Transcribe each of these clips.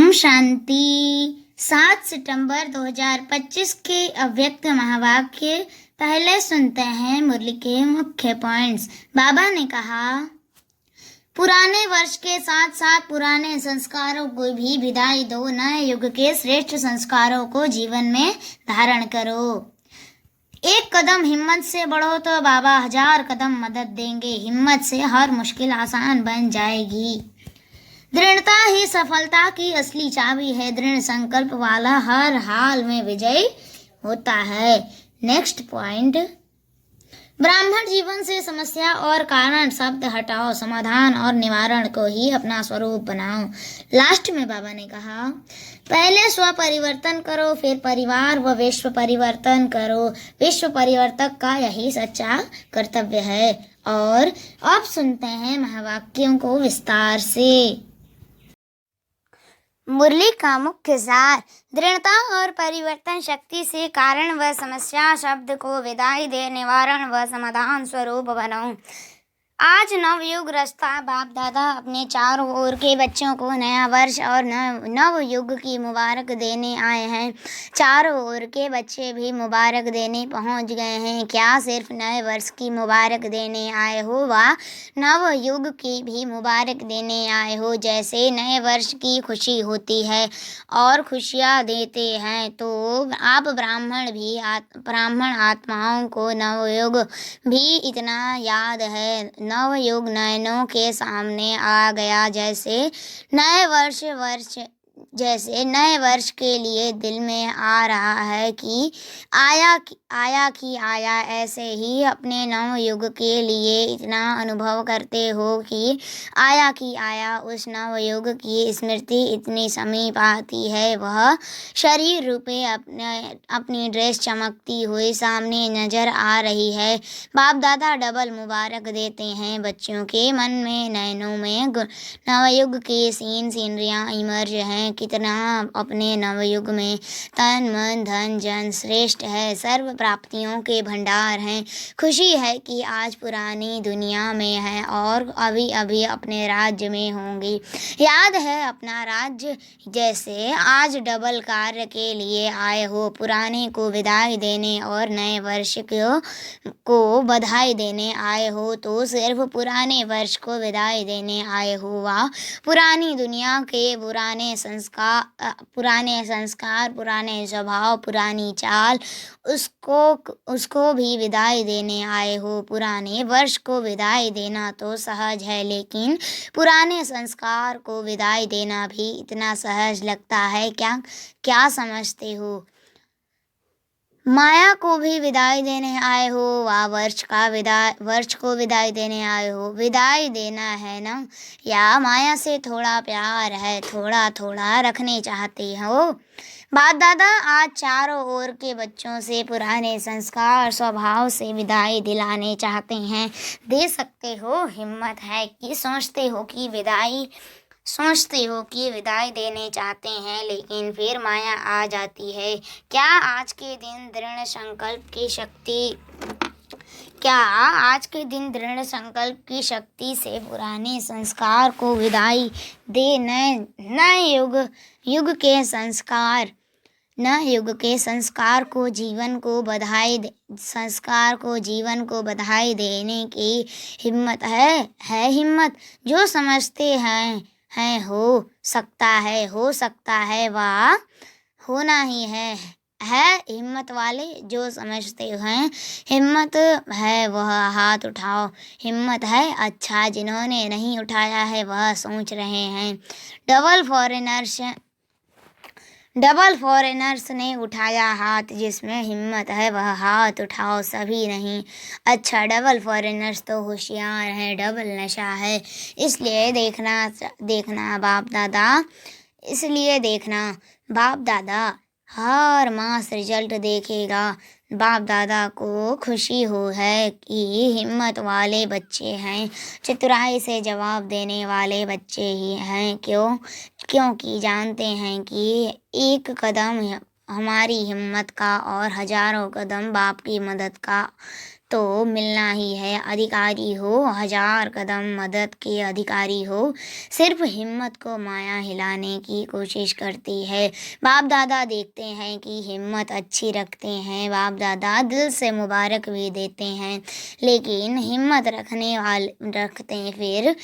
ओम शांति। 7 सितंबर 2025 के अव्यक्त महावाक्य पहले सुनते हैं मुरली के मुख्य पॉइंट्स। बाबा ने कहा, पुराने वर्ष के साथ साथ पुराने संस्कारों को भी विदाई दो, नए युग के श्रेष्ठ संस्कारों को जीवन में धारण करो। एक कदम हिम्मत से बढ़ो तो बाबा 1000 कदम मदद देंगे। हिम्मत से हर मुश्किल आसान बन जाएगी। दृढ़ता ही सफलता की असली चाबी है। दृढ़ संकल्प वाला हर हाल में विजयी होता है। नेक्स्ट पॉइंट, ब्राह्मण जीवन से समस्या और कारण शब्द हटाओ, समाधान और निवारण को ही अपना स्वरूप बनाओ। लास्ट में बाबा ने कहा, पहले स्व परिवर्तन करो, फिर परिवार व विश्व परिवर्तन करो। विश्व परिवर्तक का यही सच्चा कर्तव्य है। और अब सुनते हैं महावाक्यों को विस्तार से। मुरली का मुख्य सार, दृढ़ता और परिवर्तन शक्ति से कारण व समस्या शब्द को विदाई दे, निवारण व समाधान स्वरूप बनो। आज नवयुग रास्ता बाप दादा अपने चारों ओर के बच्चों को नया वर्ष और नव युग की मुबारक देने आए हैं। चारों ओर के बच्चे भी मुबारक देने पहुंच गए हैं। क्या सिर्फ नए वर्ष की मुबारक देने आए हो व नव युग की भी मुबारक देने आए हो? जैसे नए वर्ष की खुशी होती है और खुशियाँ देते हैं, तो आप ब्राह्मण आत्माओं को नवयुग भी इतना याद है। नवयुग नयनों के सामने आ गया। जैसे नए वर्ष के लिए दिल में आ रहा है कि आया, ऐसे ही अपने नव युग के लिए इतना अनुभव करते हो कि आया। उस नव युग की स्मृति इतनी समीप आती है, वह शरीर रूपे अपनी ड्रेस चमकती हुई सामने नजर आ रही है। बाप दादा डबल मुबारक देते हैं। बच्चों के मन में, नयनों में नवयुग की सीनरियाँ इमर्ज हैं। कितना अपने नवयुग में तन मन धन जन श्रेष्ठ है, सर्व प्राप्तियों के भंडार हैं। खुशी है कि आज पुरानी दुनिया में है और अभी अभी अपने राज्य में होंगी। याद है अपना राज्य। जैसे आज डबल कार्य के लिए आए हो, पुराने को विदाई देने और नए वर्ष को बधाई देने आए हो, तो सिर्फ पुराने वर्ष को विदाई देने आए हो वा पुरानी दुनिया के पुराने संस्कार, पुराने स्वभाव, पुरानी चाल, उसको भी विदाई देने आए हो। पुराने वर्ष को विदाई देना तो सहज है, लेकिन पुराने संस्कार को विदाई देना भी इतना सहज लगता है क्या समझते हो? माया को भी विदाई देने आए हो वा वर्ष को विदाई देने आए हो? विदाई देना है ना, या माया से थोड़ा प्यार है, थोड़ा थोड़ा रखने चाहते हो? बाप दादा आज चारों ओर के बच्चों से पुराने संस्कार स्वभाव से विदाई दिलाने चाहते हैं। दे सकते हो? हिम्मत है कि सोचते हो कि विदाई देने चाहते हैं, लेकिन फिर माया आ जाती है। क्या आज के दिन दृढ़ संकल्प की शक्ति से पुराने संस्कार को विदाई दे, नए युग के संस्कार को जीवन को बधाई देने की हिम्मत है हिम्मत। जो समझते हैं हो सकता है वा होना ही है हिम्मत वाले। जो समझते हैं हिम्मत है वह हाथ उठाओ। हिम्मत है? अच्छा, जिन्होंने नहीं उठाया है वह सोच रहे हैं। डबल फॉरेनर्स ने उठाया हाथ। जिसमें हिम्मत है वह हाथ उठाओ, सभी नहीं। अच्छा, डबल फॉरेनर्स तो होशियार हैं, डबल नशा है। इसलिए देखना बाप दादा हर मास रिजल्ट देखेगा। बाप दादा को खुशी है कि हिम्मत वाले बच्चे हैं, चतुराई से जवाब देने वाले बच्चे ही हैं। क्योंकि जानते हैं कि एक कदम हमारी हिम्मत का और हजारों कदम बाप की मदद का तो मिलना ही है। अधिकारी हो 1000 कदम मदद के अधिकारी हो, सिर्फ हिम्मत को माया हिलाने की कोशिश करती है। बाप दादा देखते हैं कि हिम्मत अच्छी रखते हैं, बाप दादा दिल से मुबारक भी देते हैं, लेकिन हिम्मत रखते हैं फिर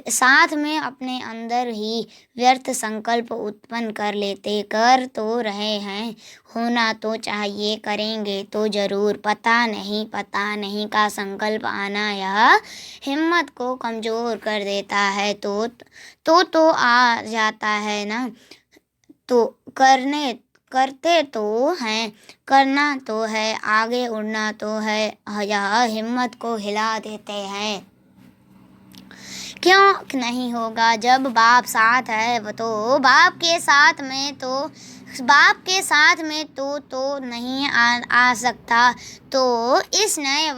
साथ में अपने अंदर ही व्यर्थ संकल्प उत्पन्न कर लेते। कर तो रहे हैं, होना तो चाहिए, करेंगे तो जरूर, पता नहीं का संकल्प आना यह हिम्मत को कमजोर कर देता है। तो आ जाता है ना, तो करते तो हैं, करना तो है, आगे उड़ना तो है, यह हिम्मत को हिला देते हैं। क्यों नहीं होगा जब बाप साथ है, तो बाप के साथ में तो नहीं आ सकता। तो इस नए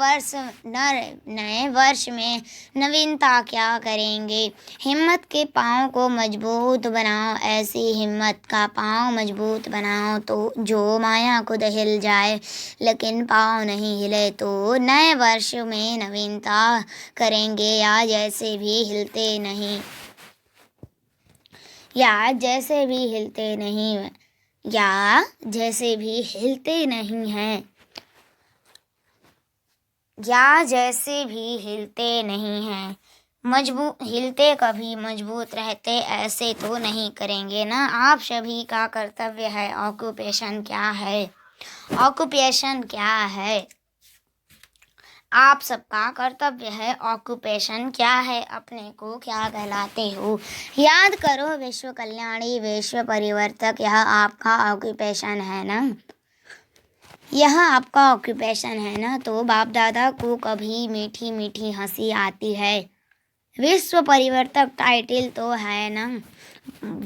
वर्ष में नवीनता क्या करेंगे? हिम्मत के पाँव को मजबूत बनाओ, ऐसी हिम्मत का पाँव मजबूत बनाओ तो जो माया खुद हिल जाए, लेकिन पाँव नहीं हिले। तो नए वर्ष में नवीनता करेंगे या जैसे भी हिलते नहीं हैं, हिलते कभी मजबूत रहते, ऐसे तो नहीं करेंगे ना। आप सभी का कर्तव्य है। ऑक्यूपेशन क्या है? आप सबका कर्तव्य है। ऑक्यूपेशन क्या है? अपने को क्या कहलाते हो? याद करो, विश्व कल्याणी, विश्व परिवर्तक, यह आपका ऑक्यूपेशन है ना। तो बाप दादा को कभी मीठी मीठी हंसी आती है। विश्व परिवर्तक टाइटल तो है ना।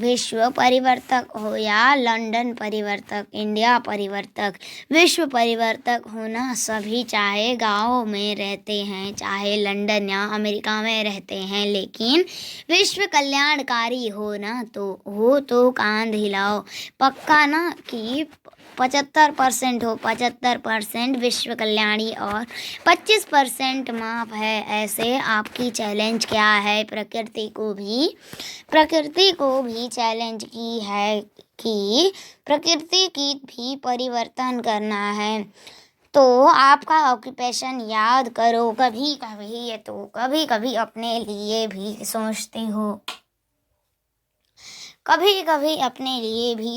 विश्व परिवर्तक हो या लंदन परिवर्तक, इंडिया परिवर्तक, विश्व परिवर्तक होना सभी, चाहे गाँव में रहते हैं, चाहे लंदन या अमेरिका में रहते हैं, लेकिन विश्व कल्याणकारी हो ना, तो कांध हिलाओ। पक्का ना कि 75% हो, 75% विश्व कल्याणी और 25% माफ है। ऐसे आपकी चैलेंज क्या है? प्रकृति को भी चैलेंज की है कि प्रकृति की भी परिवर्तन करना है। तो आपका ऑक्यूपेशन याद करो। कभी कभी अपने लिए भी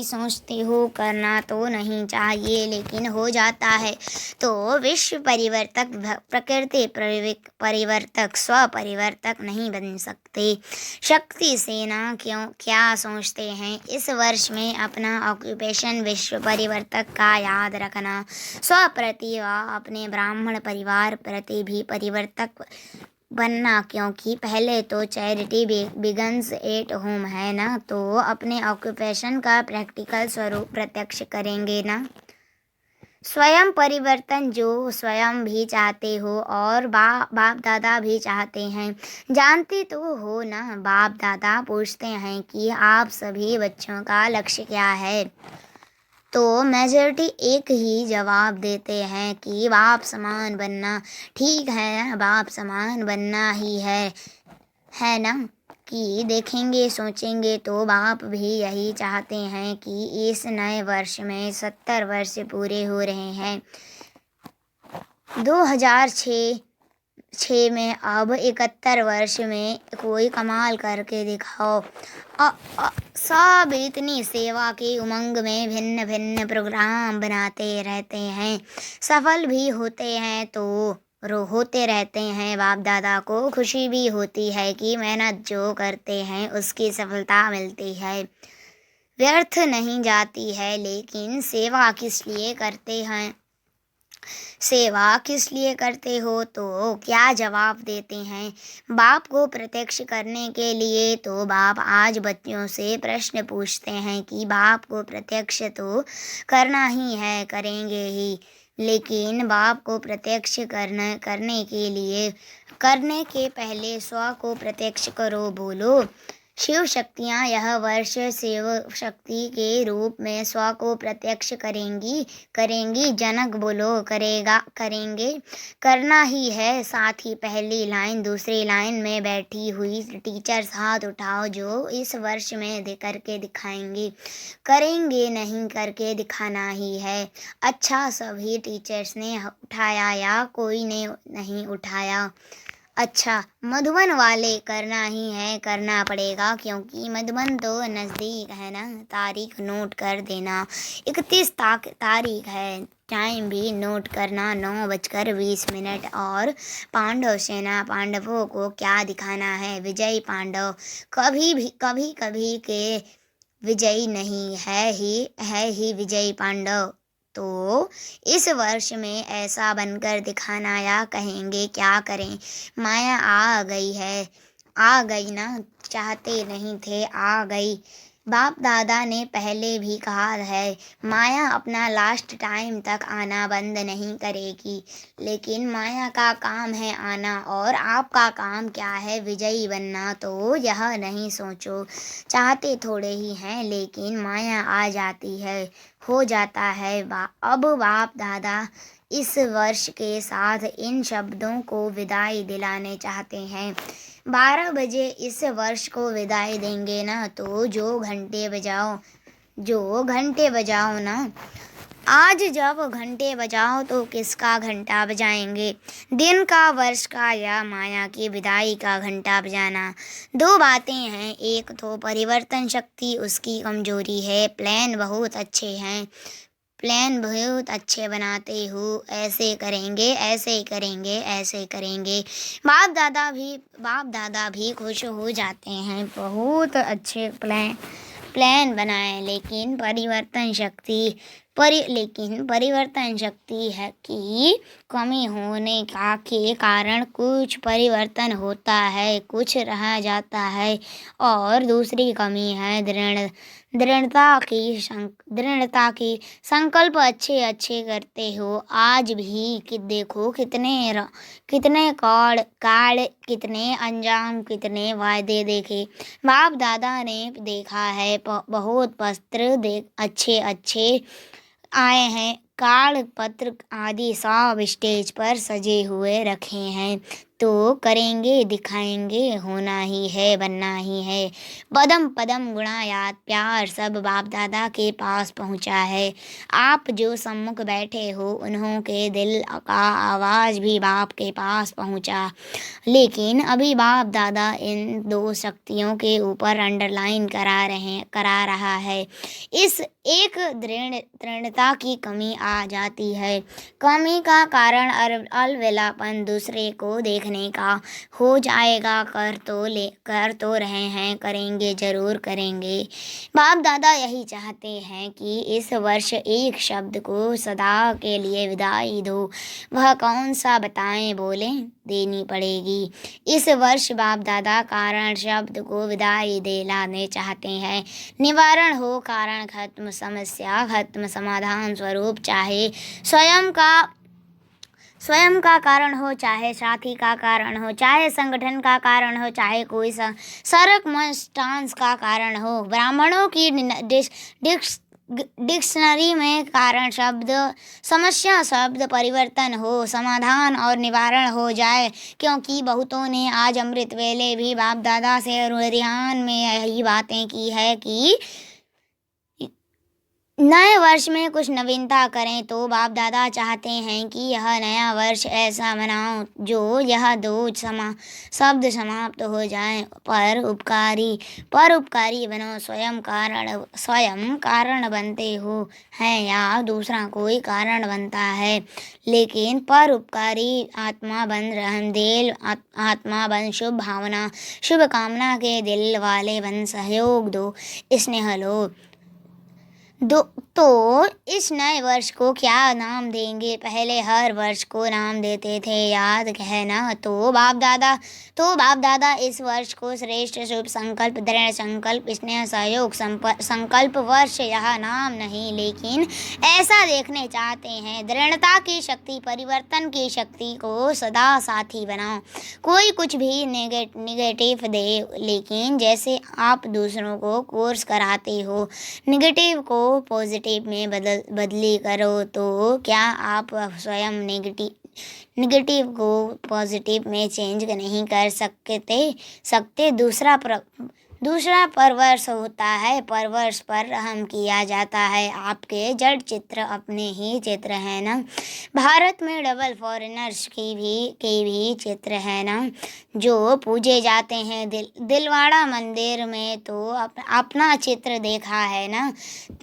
सोचते हो, करना तो नहीं चाहिए, लेकिन हो जाता है। तो विश्व परिवर्तक प्रकृति परिवर्तक स्व परिवर्तक नहीं बन सकते। शक्ति सेना क्या सोचते हैं? इस वर्ष में अपना ऑक्यूपेशन विश्व परिवर्तक का याद रखना, स्व प्रति व अपने ब्राह्मण परिवार प्रति भी परिवर्तक बनना, क्योंकि पहले तो चैरिटी बिगन्स एट होम है ना। तो अपने ऑक्यूपेशन का प्रैक्टिकल स्वरूप प्रत्यक्ष करेंगे ना। स्वयं परिवर्तन जो स्वयं भी चाहते हो और बाप दादा भी चाहते हैं। जानते तो हो ना, बाप दादा पूछते हैं कि आप सभी बच्चों का लक्ष्य क्या है? तो मेजॉरिटी एक ही जवाब देते हैं कि बाप समान बनना। ठीक है, बाप समान बनना ही है ना। कि देखेंगे सोचेंगे तो बाप भी यही चाहते हैं कि इस नए वर्ष में 70 वर्ष पूरे हो रहे हैं। 2006 में अब 71 वर्ष में कोई कमाल करके दिखाओ। सब इतनी सेवा की उमंग में भिन्न भिन्न प्रोग्राम बनाते रहते हैं, सफल भी होते हैं तो होते रहते हैं। बाप दादा को खुशी भी होती है कि मेहनत जो करते हैं उसकी सफलता मिलती है, व्यर्थ नहीं जाती है। लेकिन सेवा किस लिए करते हो? तो क्या जवाब देते हैं? बाप को प्रत्यक्ष करने के लिए। तो बाप आज बच्चों से प्रश्न पूछते हैं कि बाप को प्रत्यक्ष तो करना ही है, करेंगे ही, लेकिन बाप को प्रत्यक्ष करने के पहले स्व को प्रत्यक्ष करो। बोलो, शिव शक्तियाँ यह वर्ष शिव शक्ति के रूप में स्व को प्रत्यक्ष करेंगी। जनक बोलो करेंगे, करना ही है। साथ ही पहली लाइन दूसरी लाइन में बैठी हुई टीचर्स हाथ उठाओ जो इस वर्ष में करके दिखाएंगे। करेंगे नहीं, करके दिखाना ही है। अच्छा, सभी टीचर्स ने उठाया या कोई ने नहीं उठाया? अच्छा, मधुबन वाले करना ही है, करना पड़ेगा क्योंकि मधुबन तो नज़दीक है ना। तारीख नोट कर देना, 31 तारीख है। टाइम भी नोट करना, 9:20 और पांडव सेना, पांडवों को क्या दिखाना है? विजयी पांडव कभी के विजयी नहीं है ही विजयी पांडव। तो इस वर्ष में ऐसा बनकर दिखाना या कहेंगे क्या करें? माया आ गई ना, चाहते नहीं थे आ गई। बाप दादा ने पहले भी कहा है, माया अपना लास्ट टाइम तक आना बंद नहीं करेगी, लेकिन माया का काम है आना और आपका काम क्या है? विजयी बनना। तो यह नहीं सोचो, चाहते थोड़े ही हैं लेकिन माया आ जाती है, हो जाता है। अब बाप दादा इस वर्ष के साथ इन शब्दों को विदाई दिलाने चाहते हैं। 12 बजे इस वर्ष को विदाई देंगे ना, तो जो घंटे बजाओ ना। आज जब घंटे बजाओ तो किसका घंटा बजाएंगे? दिन का, वर्ष का या माया की विदाई का घंटा बजाना? दो बातें हैं, एक तो परिवर्तन शक्ति, उसकी कमजोरी है। प्लान बहुत अच्छे बनाते हो, ऐसे करेंगे। बाप दादा भी खुश हो जाते हैं। बहुत अच्छे प्लान बनाए, लेकिन परिवर्तन शक्ति है कि कमी होने के कारण कुछ परिवर्तन होता है, कुछ रह जाता है। और दूसरी कमी है दृढ़ता की। संकल्प अच्छे करते हो आज भी कि देखो कितने कार्ड, कितने अंजाम, कितने वायदे देखे। बाप दादा ने देखा है, बहुत पत्र अच्छे आए हैं। कार्ड, पत्र आदि सब स्टेज पर सजे हुए रखे हैं। तो करेंगे दिखाएंगे, होना ही है, बनना ही है। पदम गुणा याद प्यार सब बाप दादा के पास पहुंचा है। आप जो सम्मुख बैठे हो उन्हों के दिल का आवाज़ भी बाप के पास पहुंचा, लेकिन अभी बाप दादा इन दो शक्तियों के ऊपर अंडरलाइन करा रहा है। इस एक दृढ़ता की कमी आ जाती है। कमी का कारण अलविलापन, दूसरे को देखने का हो जाएगा। कर तो रहे हैं, करेंगे, जरूर करेंगे। बाप दादा यही चाहते हैं कि इस वर्ष एक शब्द को सदा के लिए विदाई दो। वह कौन सा बताएं? बोले देनी पड़ेगी। इस वर्ष बाप दादा कारण शब्द को विदाई दिलाने चाहते हैं। निवारण हो, कारण खत्म, समस्या खत्म, समाधान स्वरूप, चाहे स्वयं का कारण हो, चाहे साथी का कारण हो, चाहे संगठन का कारण हो, चाहे कोई सर्कमस्टांस का कारण हो। ब्राह्मणों की डिक्शनरी में कारण शब्द, समस्या शब्द परिवर्तन हो, समाधान और निवारण हो जाए। क्योंकि बहुतों ने आज अमृत वेले भी बाप दादा से ध्यान में यही बातें की है कि नए वर्ष में कुछ नवीनता करें। तो बाप दादा चाहते हैं कि यह नया वर्ष ऐसा मनाओ जो यह दो शब्द समाप्त हो जाएं। पर उपकारी बनो। स्वयं कारण बनते हो हैं या दूसरा कोई कारण बनता है, लेकिन पर उपकारी आत्मा बन, रहमदिल आत्मा बन, शुभ कामना के दिल वाले बन, सहयोग दो, स्नेह लो। तो इस नए वर्ष को क्या नाम देंगे? पहले हर वर्ष को नाम देते थे, याद है ना? तो बाप दादा इस वर्ष को श्रेष्ठ शुभ संकल्प, दृढ़ संकल्प, स्नेह सहयोग संकल्प वर्ष यह नाम नहीं, लेकिन ऐसा देखने चाहते हैं। दृढ़ता की शक्ति, परिवर्तन की शक्ति को सदा साथी बनाओ। कोई कुछ भी निगेटिव दे, लेकिन जैसे आप दूसरों को कोर्स कराते हो, निगेटिव को पॉजिटिव में बदली करो, तो क्या आप स्वयं निगेटिव को पॉजिटिव में चेंज नहीं कर सकते? दूसरा परवर्ष होता है, परवर्ष पर रहम किया जाता है। आपके जड़ चित्र अपने ही चित्र है ना। भारत में डबल फॉरेनर्स के भी चित्र है ना, जो पूजे जाते हैं। दिलवाड़ा मंदिर में तो अपना चित्र देखा है ना।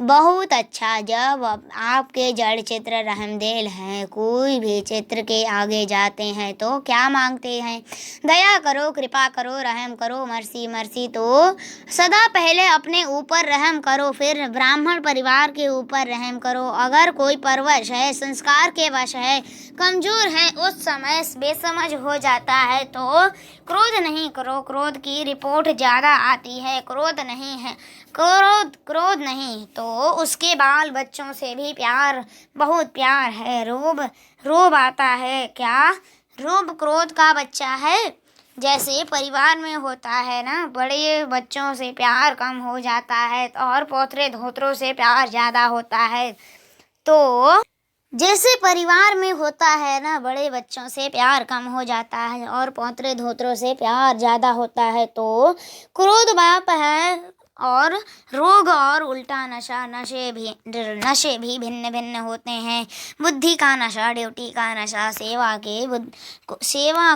बहुत अच्छा, जब आपके जड़ चित्र रहमदिल हैं। कोई भी चित्र के आगे जाते हैं तो क्या मांगते हैं? दया करो, कृपा करो, रहम करो, मर्सी। तो सदा पहले अपने ऊपर रहम करो, फिर ब्राह्मण परिवार के ऊपर रहम करो। अगर कोई परवश है, संस्कार के वश है, कमजोर है, उस समय बेसमझ हो जाता है, तो क्रोध नहीं करो। क्रोध की रिपोर्ट ज़्यादा आती है। क्रोध नहीं तो उसके बाल बच्चों से भी बहुत प्यार है। रोब आता है क्या? रोब क्रोध का बच्चा है। जैसे परिवार में होता है ना, बड़े बच्चों से प्यार कम हो जाता है और पोतरे धोतरों से प्यार ज़्यादा होता है। तो जैसे परिवार में होता है ना, बड़े बच्चों से प्यार कम हो जाता है और पोतरे धोतरों से प्यार ज़्यादा होता है। तो क्रोध बाप है। और रोग और उल्टा नशे भी भिन्न भिन्न होते हैं। बुद्धि का नशा, ड्यूटी का नशा, सेवा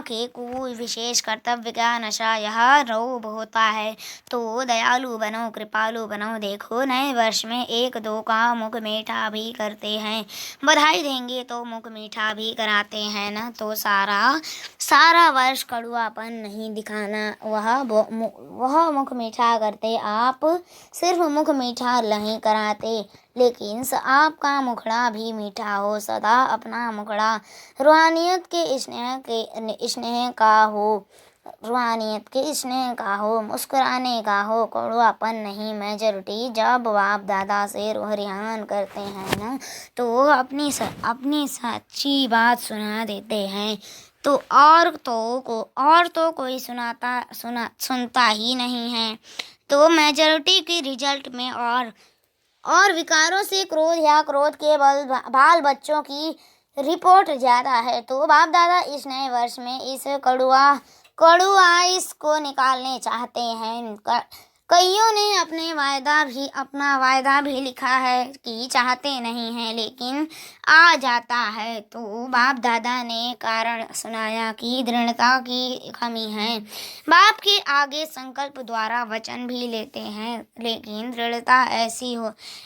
के कोई विशेष कर्तव्य का नशा, यह रोग होता है। तो दयालु बनो, कृपालु बनो। देखो, नए वर्ष में एक दो का मुख मीठा भी करते हैं। बधाई देंगे तो मुख मीठा भी कराते हैं ना। तो सारा वर्ष कड़ुआपन नहीं दिखाना, वह मुख मीठा करते। आप सिर्फ मुख मीठा नहीं कराते, लेकिन आपका मुखड़ा भी मीठा हो। सदा अपना मुखड़ा रूहानियत के स्नेह का हो, मुस्कुराने का हो, कड़वापन नहीं। मेजॉरिटी जब बाप दादा से रुहरियान करते हैं ना, तो अपनी सच्ची बात सुना देते हैं। तो कोई सुनता ही नहीं है। तो मेजॉरिटी की रिजल्ट में और विकारों से क्रोध के बाल बच्चों की रिपोर्ट ज़्यादा है। तो बाप दादा इस नए वर्ष में इस कड़ुआइस को निकालने चाहते हैं। कईयों ने अपना वायदा भी लिखा है कि चाहते नहीं हैं, लेकिन आ जाता है। तो बाप दादा ने कारण सुनाया कि दृढ़ता की कमी है। बाप के आगे संकल्प द्वारा वचन भी लेते हैं, लेकिन दृढ़ता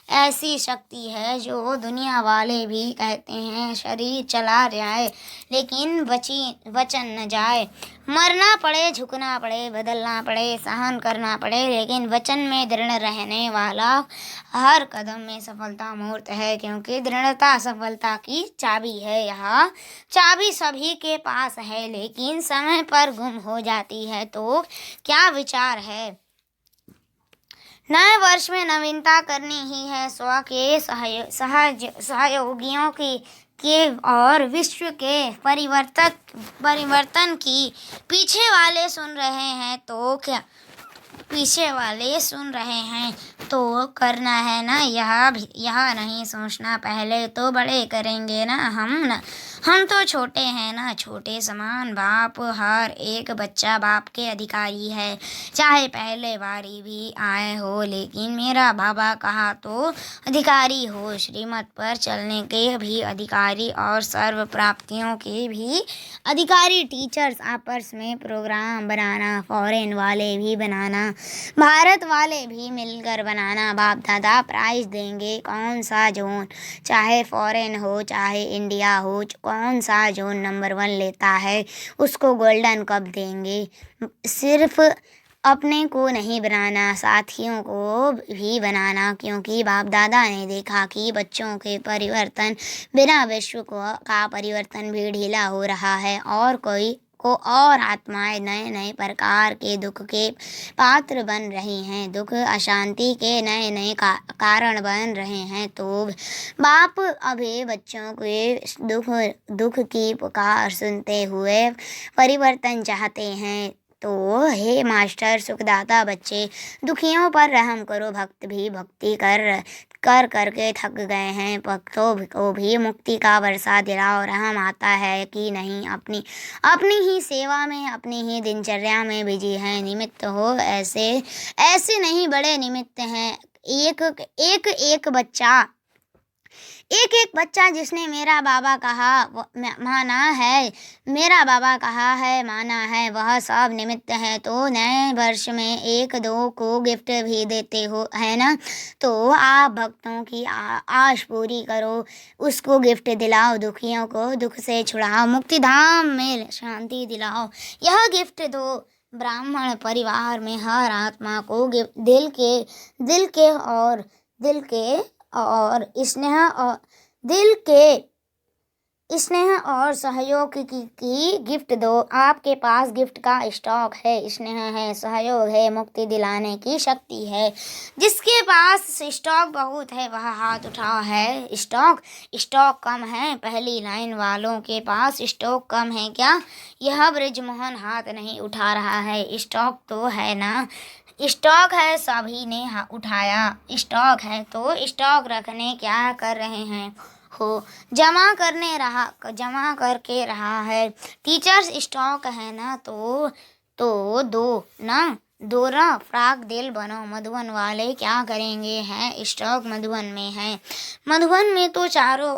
ऐसी शक्ति है जो दुनिया वाले भी कहते हैं शरीर चला जाए, लेकिन वचन न जाए। मरना पड़े, झुकना पड़े, बदलना पड़े, सहन करना पड़े, लेकिन वचन में दृढ़ रहने वाला हर कदम में सफलता मूर्त है, क्योंकि दृढ़ता सफलता की चाबी है। यह चाबी सभी के पास है, लेकिन समय पर गुम हो जाती है। तो क्या विचार है? नए वर्ष में नवीनता करनी ही है। स्व के सहयोगियों के और विश्व के परिवर्तन की पीछे वाले सुन रहे हैं तो करना है ना। यह नहीं सोचना पहले तो बड़े करेंगे ना। हम तो छोटे हैं ना, छोटे समान। बाप हर एक बच्चा बाप के अधिकारी है, चाहे पहले बारी भी आए हो, लेकिन मेरा बाबा कहा तो अधिकारी हो। श्रीमत पर चलने के भी अधिकारी और सर्व प्राप्तियों के भी अधिकारी। टीचर्स आपस में प्रोग्राम बनाना, फॉरेन वाले भी बनाना, भारत वाले भी मिलकर बनाना। बाप दादा प्राइज देंगे, कौन सा जोन, चाहे फॉरेन हो चाहे इंडिया हो, कौन सा जोन नंबर 1 लेता है उसको गोल्डन कप देंगे। सिर्फ अपने को नहीं बनाना, साथियों को भी बनाना, क्योंकि बाप दादा ने देखा कि बच्चों के परिवर्तन बिना विश्व का परिवर्तन भी ढीला हो रहा है और कोई को और आत्माएं नए नए प्रकार के दुख के पात्र बन रही हैं, दुख अशांति के नए नए कारण बन रहे हैं। तो बाप अभी बच्चों के दुख की पुकार सुनते हुए परिवर्तन चाहते हैं। तो हे मास्टर सुखदाता बच्चे, दुखियों पर रहम करो। भक्त भी भक्ति कर करके थक गए हैं, भक्तों को भी मुक्ति का वर्षा दिलाओ। रहम आता है कि नहीं अपनी अपनी ही सेवा में, अपनी ही दिनचर्या में बिजी हैं। निमित्त हो ऐसे ऐसे नहीं, बड़े निमित्त हैं। एक एक बच्चा जिसने मेरा बाबा कहा माना है, मेरा बाबा कहा है माना है, वह सब निमित्त है। तो नए वर्ष में एक दो को गिफ्ट भी देते हो, है ना? तो आप भक्तों की आश पूरी करो, उसको गिफ्ट दिलाओ, दुखियों को दुख से छुड़ाओ, मुक्ति धाम में शांति दिलाओ। यह गिफ्ट दो ब्राह्मण परिवार में हर आत्मा को दिल के स्नेह और सहयोग की गिफ्ट दो। आपके पास गिफ्ट का स्टॉक है, स्नेह है, सहयोग है, मुक्ति दिलाने की शक्ति है। जिसके पास स्टॉक बहुत है वह हाथ उठाओ। है स्टॉक कम है? पहली लाइन वालों के पास स्टॉक कम है क्या? यह ब्रिजमोहन हाथ नहीं उठा रहा है। स्टॉक तो है ना? स्टॉक है, सभी ने उठाया। स्टॉक है तो स्टॉक रखने क्या कर रहे हैं हो? जमा करके रहा है। टीचर्स स्टॉक है ना? तो दो ना, दोरा फ्राक दिल बनो। मधुबन वाले क्या करेंगे? हैं स्टॉक मधुबन में है। मधुबन में तो चारों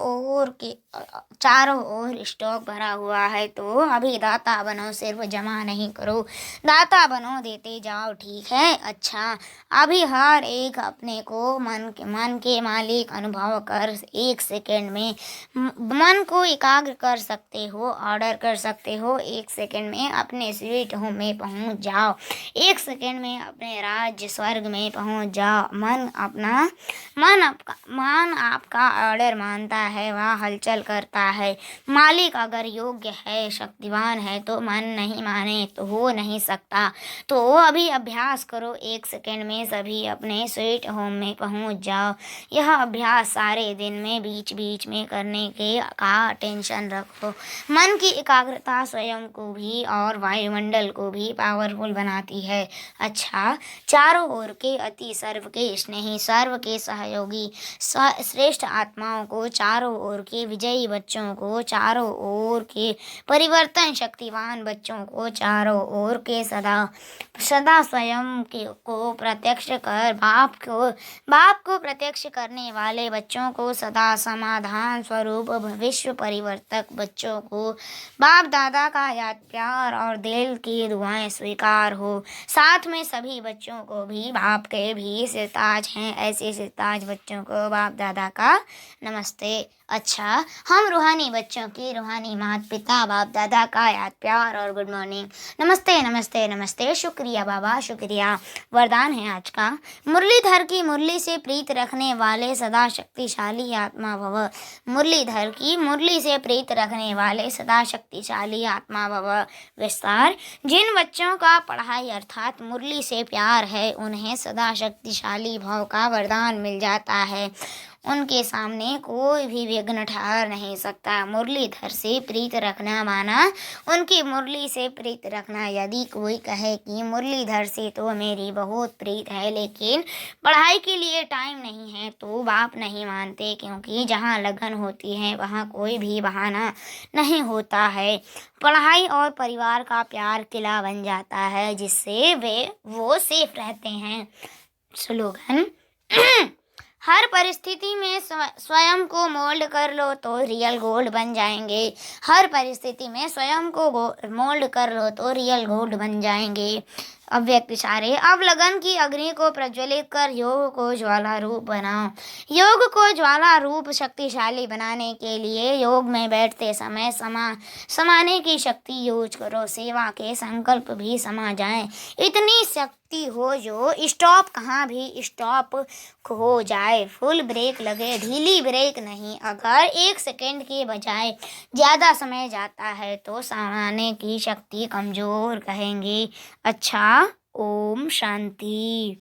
ओर स्टॉक भरा हुआ है। तो अभी दाता बनो, सिर्फ जमा नहीं करो, दाता बनो, देते जाओ। ठीक है? अच्छा, अभी हर एक अपने को मन के मालिक अनुभव कर। एक सेकंड में मन को एकाग्र कर सकते हो, ऑर्डर कर सकते हो। एक सेकंड में अपने स्वीट होम में पहुंच जाओ। एक सेकंड में अपने राज्य स्वर्ग में पहुंच जाओ। मन आपका ऑर्डर मानता है, वह हलचल करता है। मालिक अगर योग्य है, शक्तिवान है, तो मन नहीं माने तो हो नहीं सकता। तो अभी अभ्यास करो। एक सेकंड में सभी अपने स्वीट होम में पहुंच जाओ। यह अभ्यास सारे दिन में बीच बीच में करने का टेंशन रखो। मन की एकाग्रता स्वयं को भी और वायुमंडल को भी पावरफुल बनाती है। अच्छा, चारों ओर के अति सर्व के स्नेही, सर्व के सहयोगी श्रेष्ठ आत्माओं को, चारों ओर के विजयी बच्चों को, चारों ओर के परिवर्तन शक्तिवान बच्चों को, चारों ओर के सदा स्वयं को प्रत्यक्ष कर बाप को प्रत्यक्ष करने वाले बच्चों को, सदा समाधान स्वरूप विश्व परिवर्तक बच्चों को, बाप दादा का याद प्यार और दिल की दुआएं स्वीकार हो। साथ में सभी बच्चों को भी बाप के भी सिरताज हैं। ऐसे सिरताज बच्चों को बाप दादा का नमस्ते। अच्छा, हम रूहानी बच्चों की रूहानी माता पिता बाप दादा का याद प्यार और गुड मॉर्निंग। नमस्ते नमस्ते नमस्ते। शुक्रिया बाबा, शुक्रिया। वरदान है आज का, मुरलीधर की मुरली से प्रीत रखने वाले सदा शक्तिशाली आत्मा भव। मुरलीधर की मुरली से प्रीत रखने वाले सदा शक्तिशाली आत्मा भव। विस्तार, जिन बच्चों का पढ़ाई अर्थात मुरली से प्यार है, उन्हें सदा शक्तिशाली भाव का वरदान मिल जाता है। उनके सामने कोई भी विघ्न ठहर नहीं सकता। मुरलीधर से प्रीत रखना माना उनकी मुरली से प्रीत रखना। यदि कोई कहे कि मुरलीधर से तो मेरी बहुत प्रीत है, लेकिन पढ़ाई के लिए टाइम नहीं है, तो बाप नहीं मानते, क्योंकि जहाँ लगन होती है वहाँ कोई भी बहाना नहीं होता है। पढ़ाई और परिवार का प्यार किला बन जाता है, जिससे वो सेफ रहते हैं। स्लोगन हर परिस्थिति में स्वयं को मोल्ड कर लो तो रियल गोल्ड बन जाएंगे। हर परिस्थिति में स्वयं को मोल्ड कर लो तो रियल गोल्ड बन जाएंगे। अव्यक्त इशारे। अब लगन की अग्नि को प्रज्वलित कर योग को ज्वाला रूप बनाओ। योग को ज्वाला रूप शक्तिशाली बनाने के लिए योग में बैठते समय समाने की शक्ति यूज करो। सेवा के संकल्प भी समा जाएं। इतनी शक्ति हो जो स्टॉप कहाँ भी स्टॉप हो जाए। फुल ब्रेक लगे, ढीली ब्रेक नहीं। अगर 1 सेकेंड के बजाय ज़्यादा समय जाता है तो समाने की शक्ति कमजोर कहेंगे। अच्छा, ओम शांति।